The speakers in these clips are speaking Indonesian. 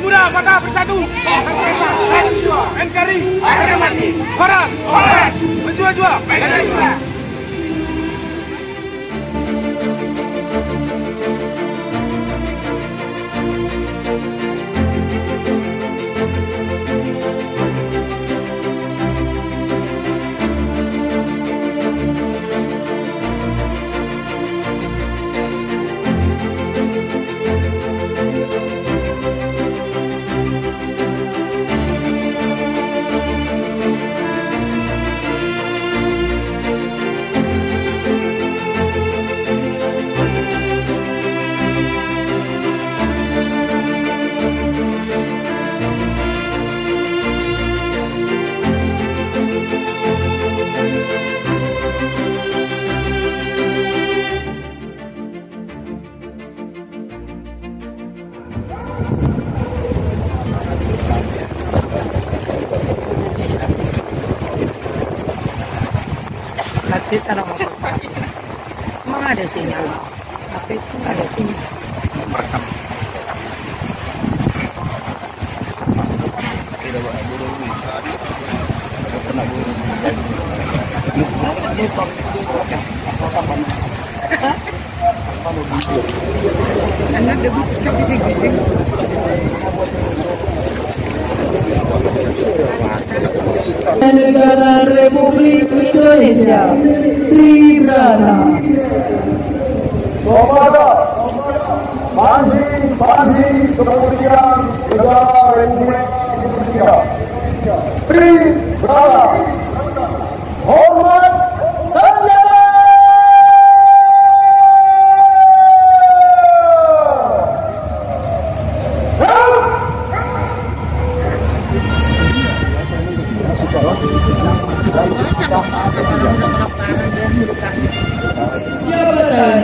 Muda Kota Bersatu. NKRI. Horas. Menjua-jua. Kita mau emang ada sinyal, tapi itu ada sinyal. Merekam. Anak debu cecek gicing-gicing. Negara Republik Indonesia Tribrata. Komando Bandi Kepolisian Negara Republik Indonesia Tribrata. Hormat senjata. Jabatan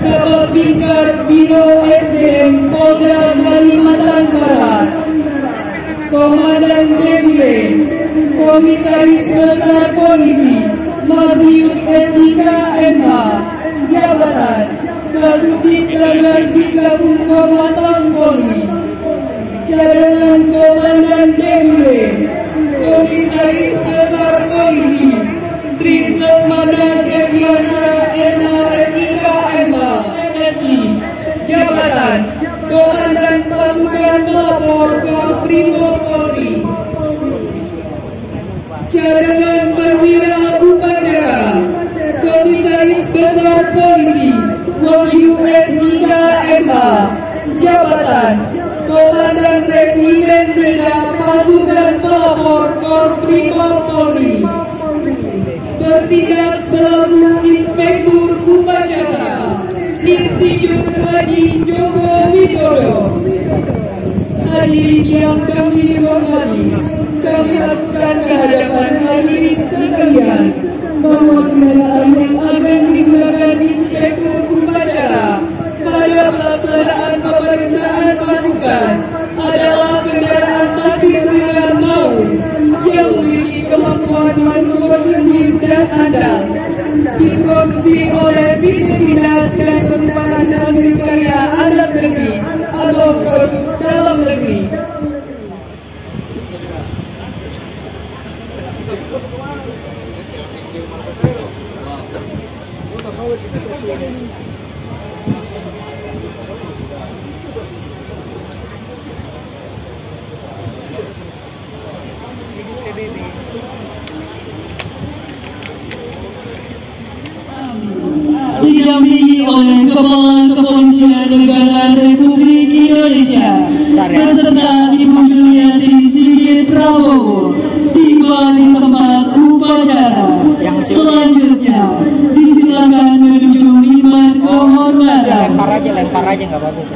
Kabak Bingkar Biro SDM Polda Kalimantan Barat. Komandan Defile Komisaris Besar Polisi Mardius SIK MH. Jabatan Kasubdit Langan Digabung Komandos Polri. Cadangan Komandan Defile Komisaris Besar Polisi Trisno Manas Ediasya SIK MH SI. Jabatan Komandan Pasukan Pelopor Koprimob Polri. Cadangan Perwira Upacara Komisaris Besar Polisi Wahyu SIK MH. Jabatan Komandan Resimen 3 Pasukan Pelopor Koprimob Polri. Bertindak selaku Inspektur Upacara Institut Haji Joko Widodo. Hadirin yang kami hormati, kami akan kehadapan hadirin sekalian bahwa kendaraan yang akan digunakan Inspektur Upacara pada pelaksanaan pemeriksaan pasukan adalah kendaraan taktis dengan maut yang memiliki kemampuan manuver mesin dan andal, diproduksi oleh Bidang Tindak dan Pengembangan Hasil Karya Dalam Negeri atau produk dalam negeri. Didampingi oleh Kepala Kepolisian Negara Republik Indonesia beserta Ibu Juliati Sigit Prabowo tiba di tempat upacara. Selanjutnya disilakan menuju mimbar kehormatan. Lempar aja nggak bagus.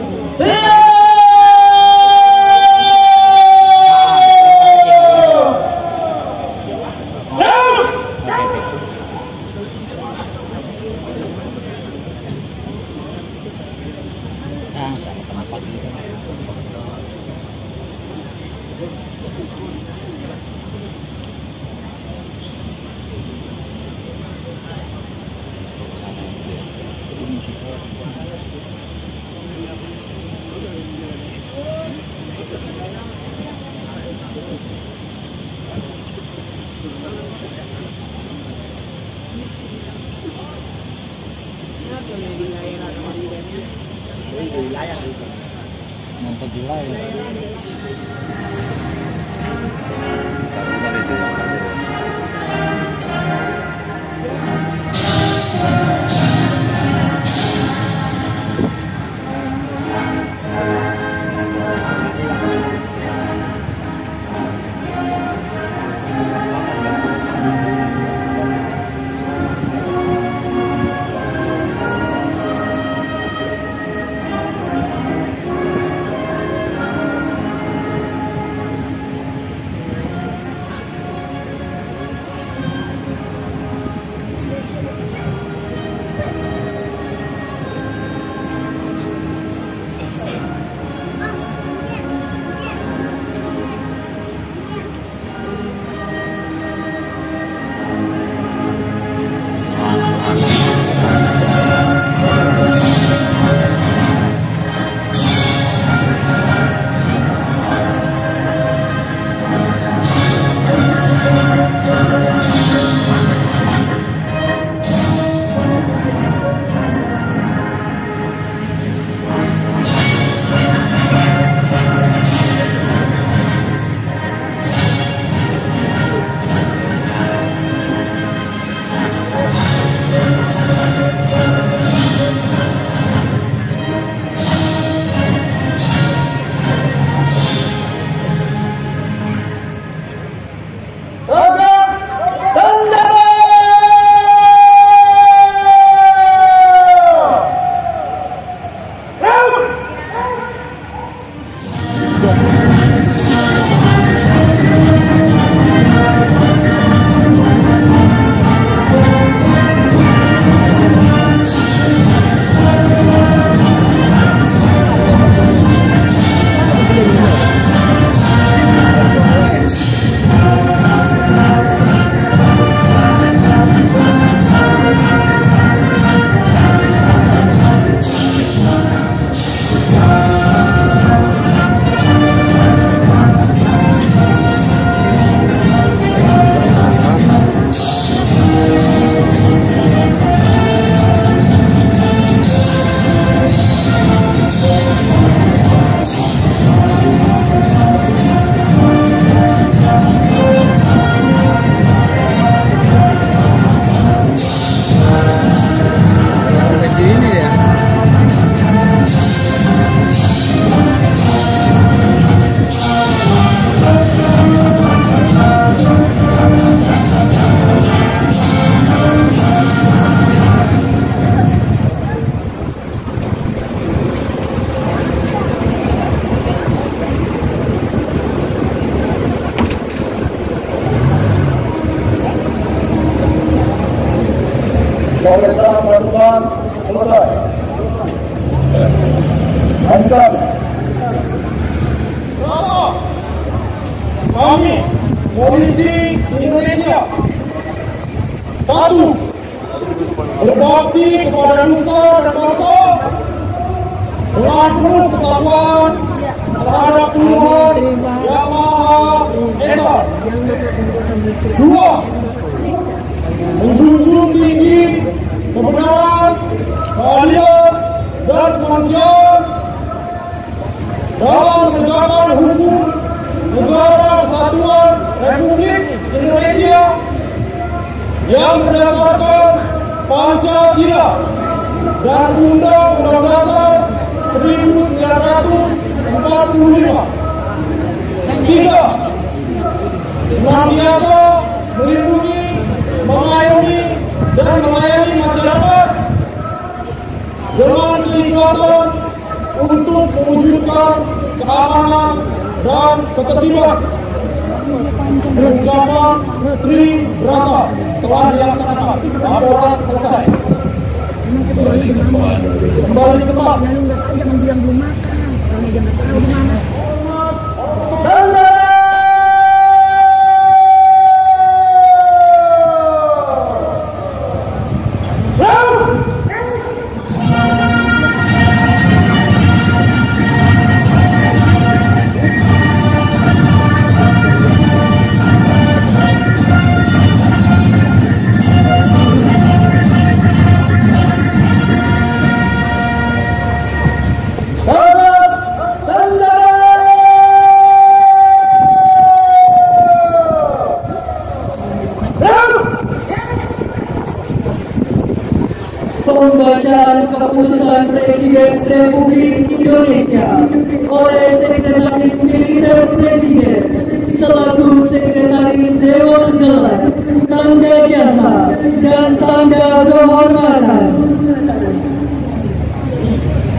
Pemeriksaan pasukan selesai. Lanjutkan. Kami, Polisi Indonesia, satu, berbakti kepada nusa dan bangsa dengan penuh ketakwaan terhadap Tuhan Yang Maha Esa. Dua, menjunjung tinggi kebenaran, keadilan, dan kemanusiaan dalam menegakkan hukum negara Kesatuan Republik Indonesia yang berdasarkan Pancasila dan Undang-Undang Dasar 1945. Tiga, senantiasa melindungi, mengayomi, dan melayani masyarakat dengan keikhlasan untuk mewujudkan keamanan dan ketertiban. Ucapan Tribrata telah dilaksanakan. Laporan selesai. Kembali ke tempat. Jangan bilang belum makan. Kalau jangan tahu gimana. Presiden Republik Indonesia oleh Sekretaris Militer Presiden selaku Sekretaris Dewan Gelar, tanda jasa dan tanda kehormatan.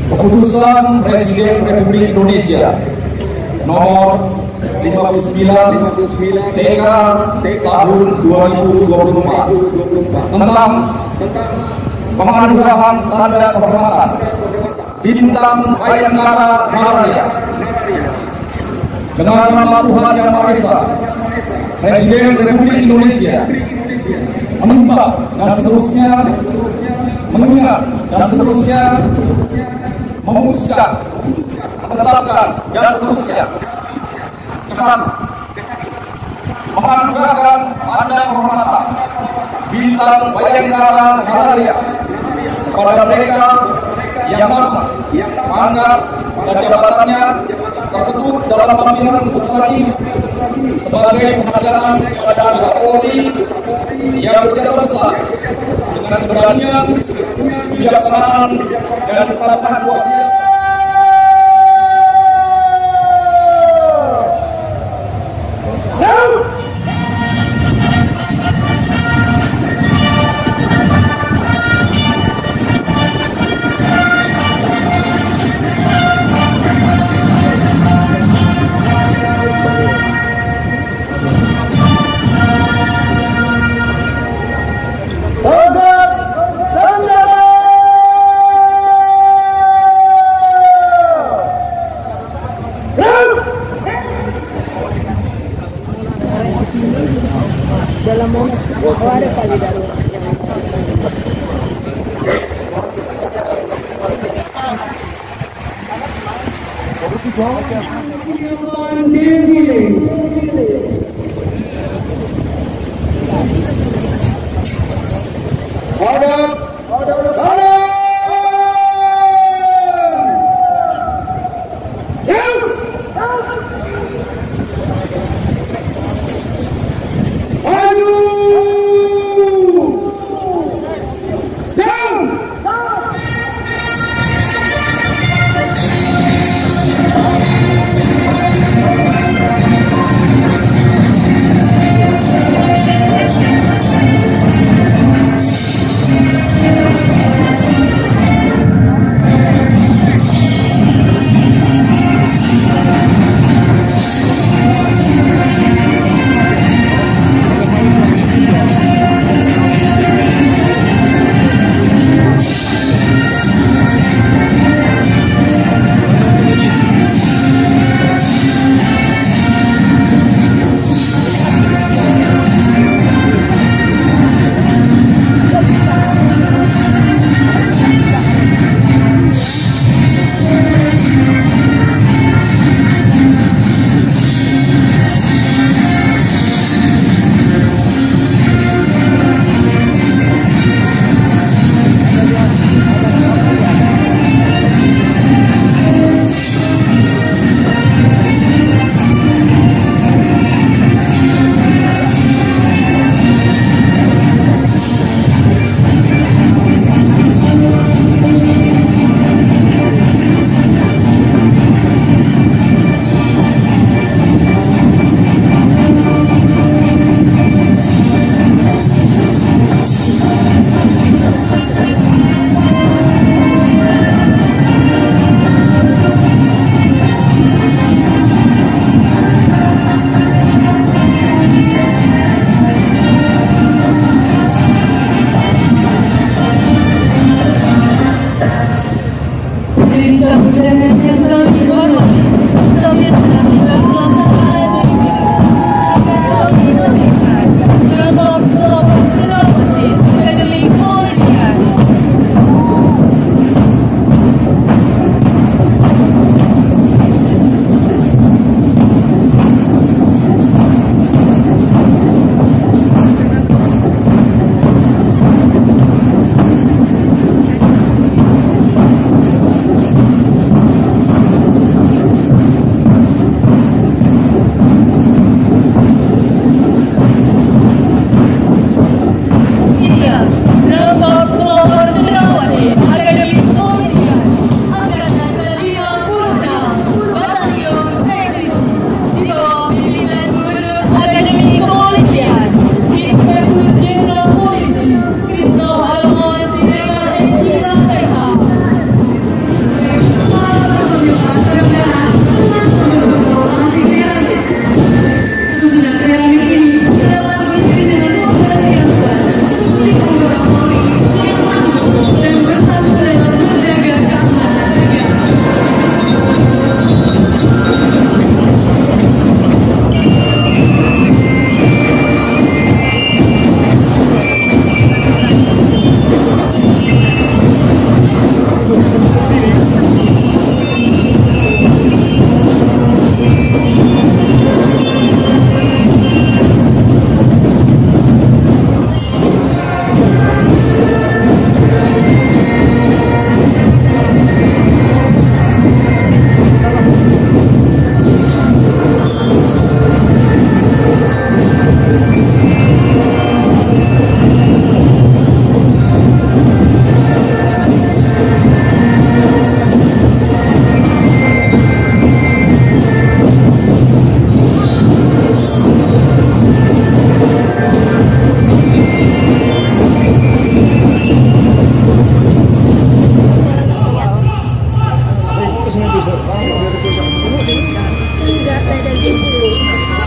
Keputusan Presiden Republik Indonesia nomor 59 TK tahun 2024 tentang penganugerahan tanda kehormatan Bintang Bayangkara Maharaya dengan nama Tuhan Yang Maha Esa, Presiden Republik Indonesia menembak dan seterusnya mengingat dan seterusnya memutuskan, menetapkan dan seterusnya kesan menganugerahkan tanda kehormatan Bintang Bayangkara Maharaya kepada mereka yang mampu menganggap dan jabatannya tersebut dalam pemilihan keputusan ini sebagai penghargaan kepada Kapolri yang berjasa besar dengan keberanian, kebijaksanaan, dan ketaatan luar biasa. Dalam momen ada kali darurat yang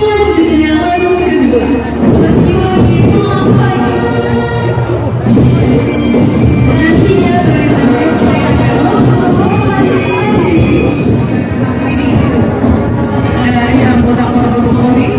Selanjutnya lagu kedua laki-laki pulang pagi. Nantinya dari anggota Polri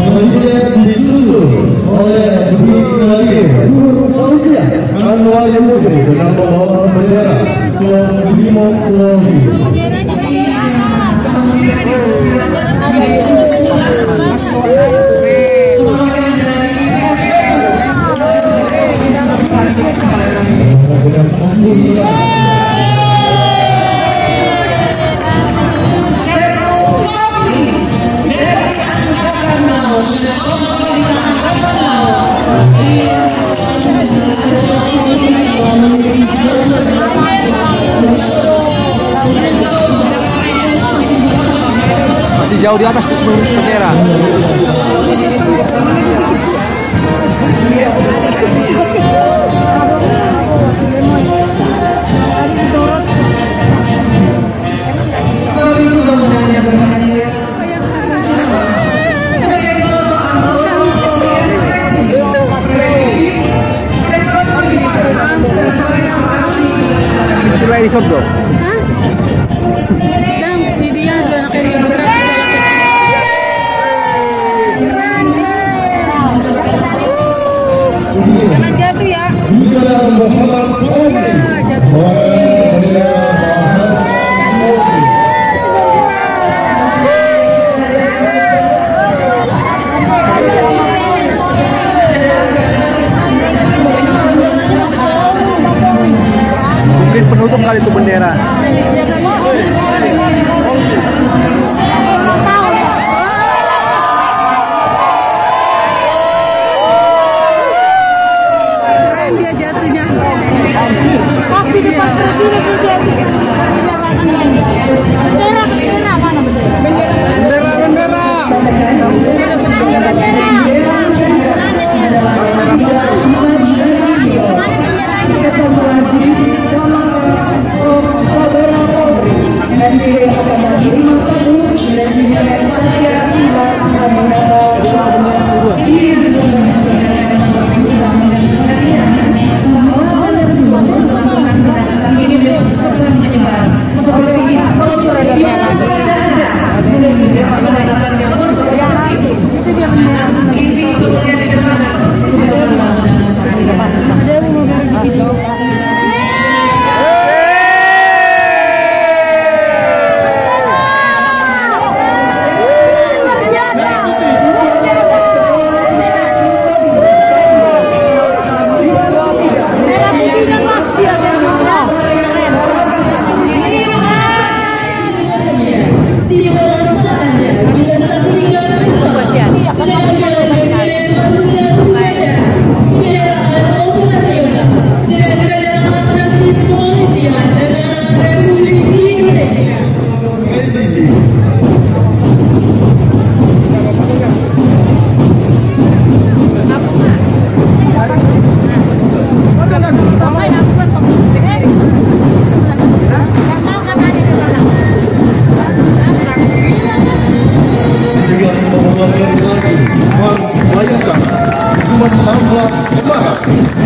selanjutnya disusul oleh Anwar Yamudri dengan membawa bendera kelas Bimo Pulau. Masih jauh di atas bendera. Di Sordo. Jangan jatuh ya. Mungkin penutup kali itu bendera. Keren dia jatuhnya. Pasti depan presiden. Bendera mana bendera? Saudara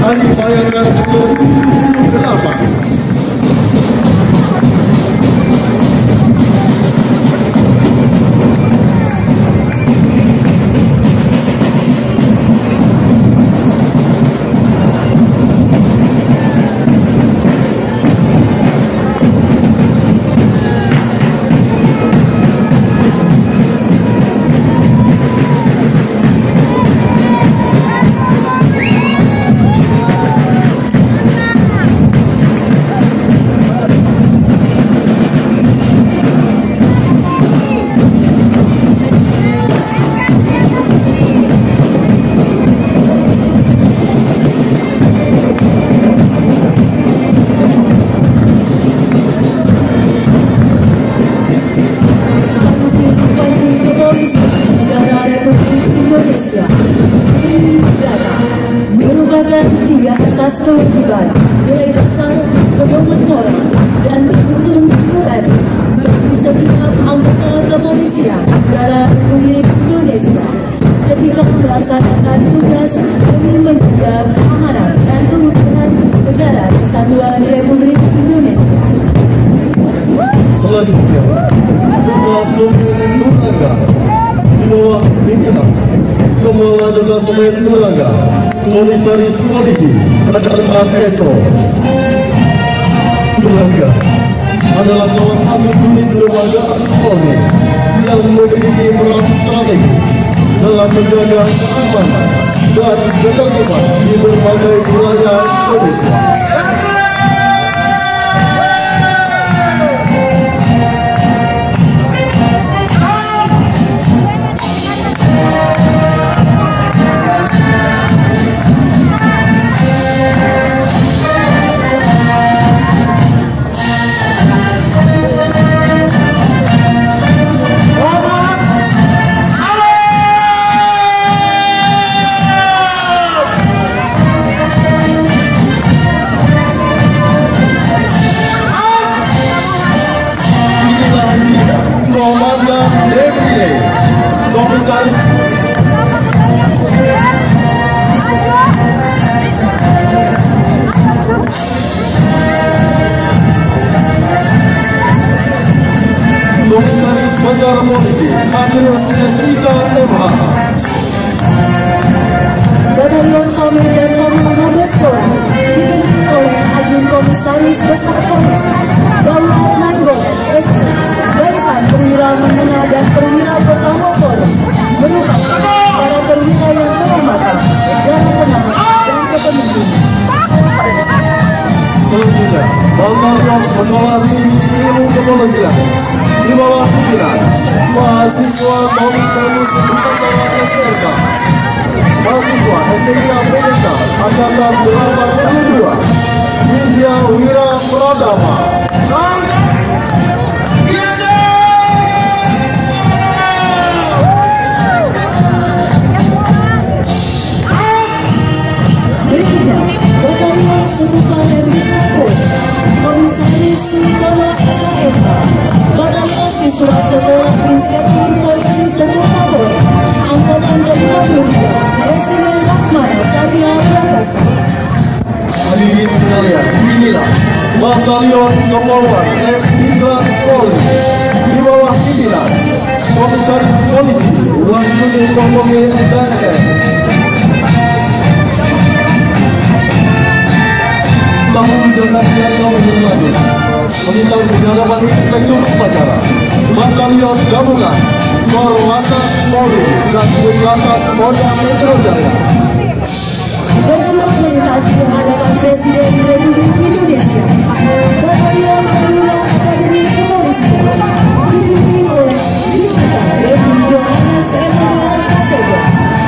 Hari Bayangan kenapa? Selanjutnya, Detasemen Turaga di bawah pimpinan Kepala Detasemen Turaga, Komisaris Polisi Raden Eso. Turaga adalah salah satu unit lembaga Polri yang memiliki peran strategi dalam menjaga keamanan dan ketertiban di berbagai wilayah Indonesia. Komisaris Besar Polisi Andreas Esrika MH. Batalion Kami dan Kami Mabes Polri dipimpin oleh Ajun Komisaris Besar Polisi Daulat Nainggolan SP. Barisan perwira menengah dan perwira pertama Polri merupakan para perwira yang terhormat dan tenang dan kepemimpinan. Selanjutnya, Batalion Sekolah Tinggi Ilmu Kepolisian di bawah pimpinan mahasiswa Tommy Terus Nusantara STK, mahasiswa STK PDK Angkatan 82, India Wira Pradama. Berikutnya, Batalion Serupa dari Polri, Komisaris Sekolah SMK, Batalion Siswa Sekolah Inspektur Polisi Sekolah Polri, Angkatan 52, Resimen Laksmana Satya Prakasa. Hadirin sekalian, inilah Batalion Sopawat F3 Polri di bawah pimpinan Komisaris Polisi Wahyudi Kompomi SNM. Tahun dengan yang nomor 15 meninggal di hadapan Inspektur Upacara Batalion Gabungan Korlantas Polri dan Korlantas Polda Metro Jaya. Bersiap melintasi hadapan Presiden Republik Indonesia, Batalion Perwira Akademi Kepolisian dipimpin oleh Dikita Levi Johannes Emmanuel Prasetyo,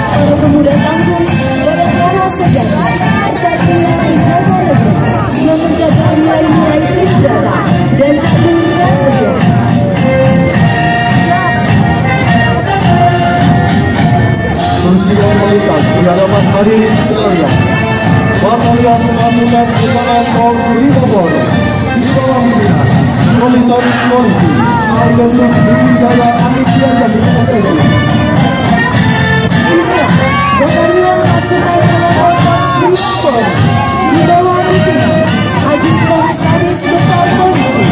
para pemuda tangguh pada era sejarah Satria Jawa Negeri yang menjaga nilai-nilai pidana dan campur prasejarah. Peristiwa melintas di hadapan hadirin sekalian. Batalion Pasukan Keamanan Polri Polri di bawah pimpinan Komisaris Polisi Argentus Wijaya Anitia Jadi SSI. Batalion Pasukan Keamanan Brimob di bawah pimpinan Ajun Komisaris Besar Polisi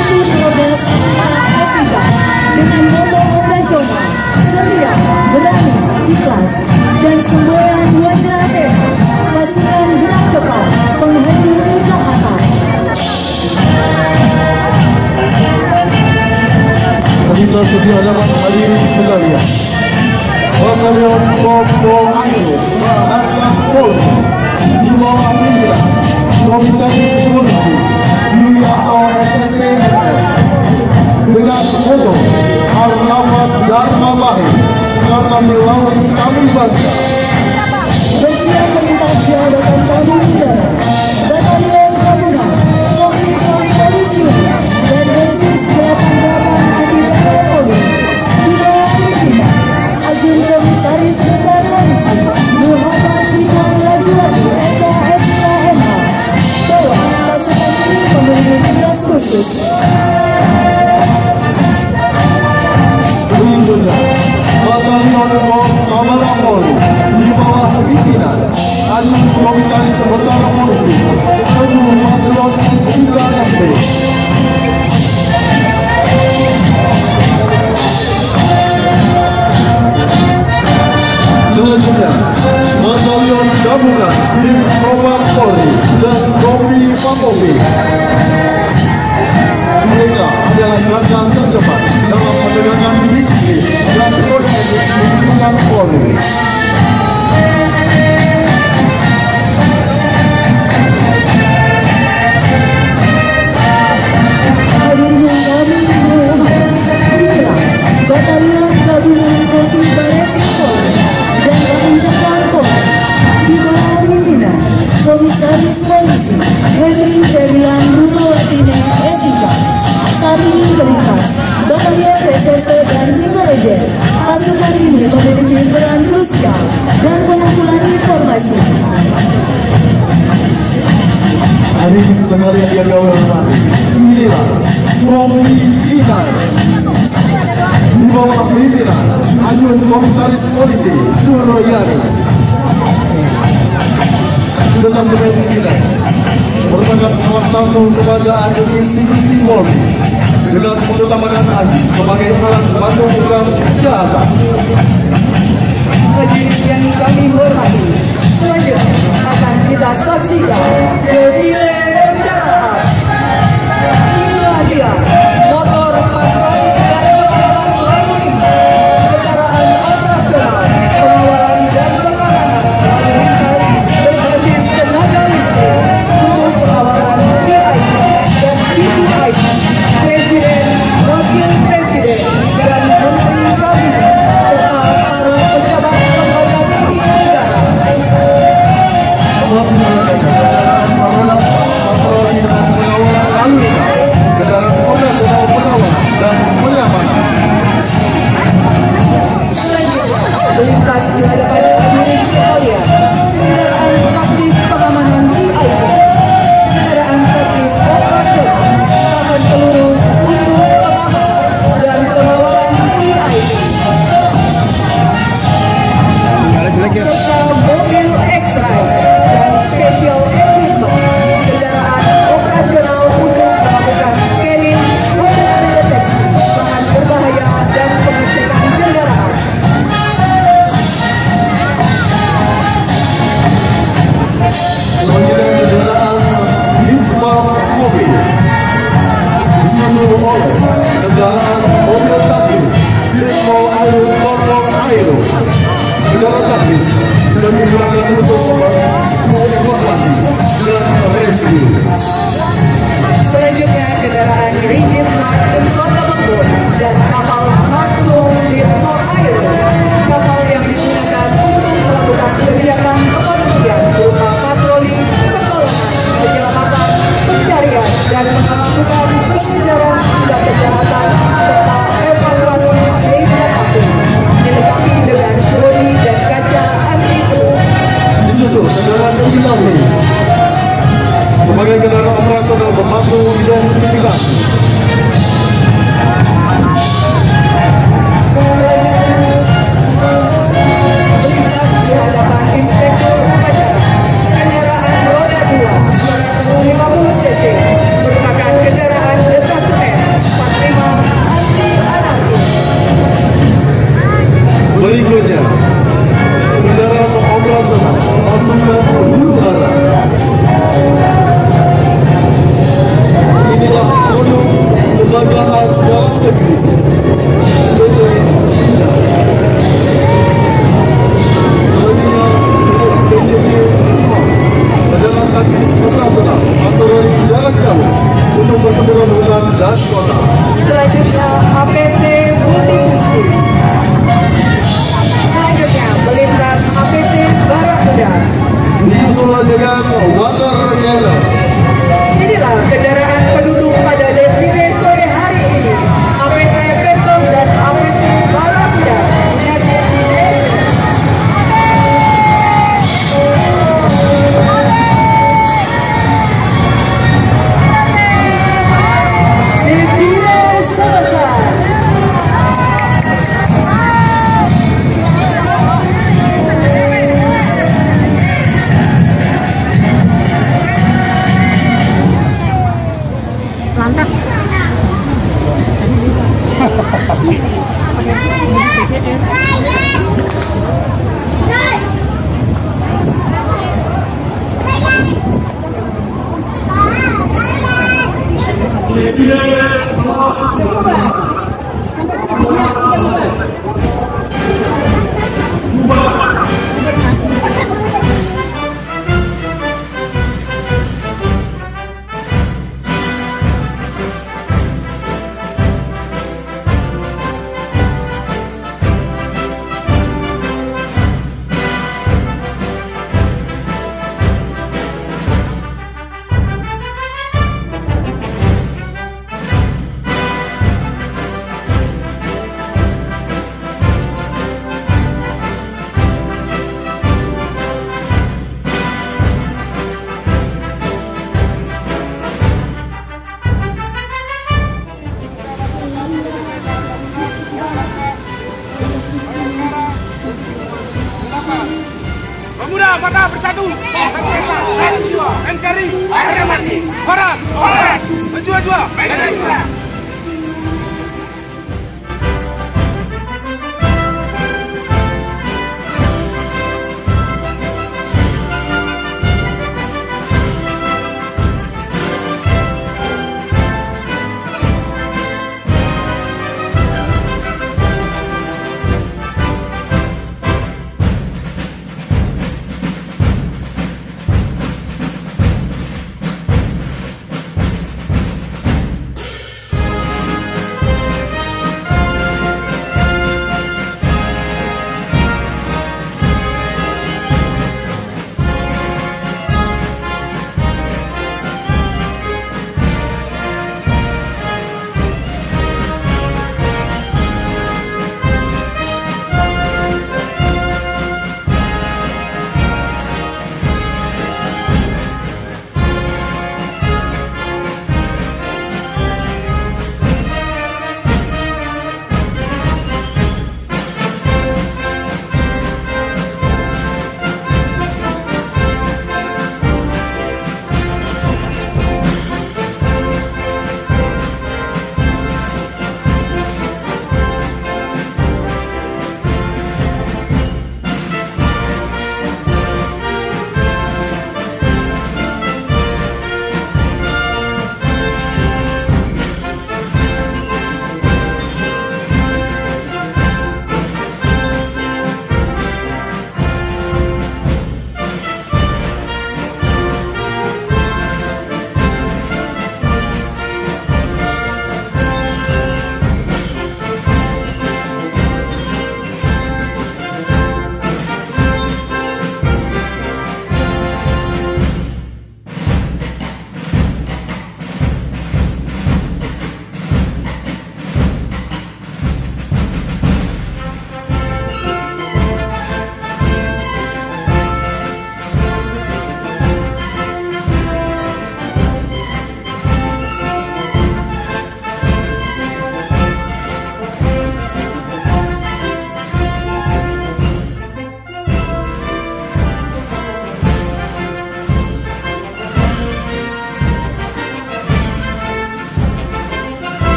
Ketua 12 SIK dengan moto operasional setia, berani, ikhlas, dan semboyan wajah sehat. Pasukan gerak cepat penghancur kejahatan. Kita sedia dapat hadirin sekalian. Batalion Kompol Airo Bahagian Polri di bawah pimpinan Komisaris Polisi Yulianto SSP dengan moto Arlamat Dharma Bahi karena melawan kami bangsa. Bersiap melintas jabatan kami udara, Batalion Gabungan, Polri Polisi dan Densus 88 Anti Teror Polri di bawah pimpinan Ajun Komisaris Besar Polisi Muhammad Ridwan Lajuwati SKSKMH. Bahwa pasukan ini memiliki tugas khusus. Berikutnya, Batalion Kamala Polri di bawah pimpinan Ajun Komisaris Besar Polisi Ketua Batalion S3MP. Selanjutnya, Batalion Gabungan di Propam Polri dan Kompi Pakopi. Mereka adalah garda terdepan dalam penegakan disiplin dan koordinasi lingkungan Polri. Hadirnya kami inilah Batalion Gabungan Kompi Bareskrim Polri dan Barintekan Polri di bawah pimpinan Komisaris Polisi Henry Ferdinand Rutowatine SIK. Saat ini melintas Batalion Reserse dan Intelijen. Pasukan ini memiliki peran krusial dan pengumpulan informasi. Hadirin sekalian yang dihormati, inilah Kompi Inar di bawah pimpinan Ajun Komisaris Polisi Suroyani. Tetap sebagai pimpinan merupakan salah satu kebagaan institusi Polri dengan mengutamakan Aji sebagai alat bantu program kejahatan. Hadirin yang kami hormati, selanjutnya akan kita saksikan defile kendaraan. Inilah dia motor patroli dan pengawalan lalu lintas, kendaraan operasional, pengawalan dan pengamanan lalu lintas berbasis tenaga listrik untuk pengawalan VIP dan VVIP, Presiden, Wakil Presiden, dan Menteri Kabinet serta para pejabat lembaga tinggi negara. Patroli dan pengawalan lalu lintas, kendaraan operasional pengawalan dan pengamanan. Selanjutnya, melintas di hadapan hadirin sekalian, kendaraan taktis pengamanan VIP, kendaraan taktis operasional, tahan peluru untuk pengamanan dan pengawalan VIP, serta mobil X-Ray dan special equipment, kendaraan operasional untuk melakukan scanning untuk mendeteksi bahan berbahaya dan pengecekan kendaraan. Selanjutnya kendaraan Litbang Mobil disusul oleh kendaraan mobil taktis Litmo Aero Korpor Aero. Kendaraan taktis sudah digunakan untuk evakuasi dan rescue. Selanjutnya kendaraan rigid North Kota Bogor dan kapal North Litmo Aero, kapal yang digunakan untuk melakukan kegiatan kepolisian berupa patroli, pertolongan, penyelamatan, pencarian, dan melakukan pengejaran tindak kejahatan serta evakuasi dari api, dilengkapi dengan bodi dan kaca anti peluru. Disusul kendaraan Ilami sebagai kendaraan operasional membantu identifikasi. Melintas di hadapan Inspektur Upacara Wonder Yellow. Inilah kendaraan penduduk pada defile sore hari ini. APC Pemkot dan APC Balakuda United Nations. Defile selesai. Lantas. Pemuda Batak Bersatu, satu desa, satu jiwa, NKRI, akhirnya mati. Barat, maju,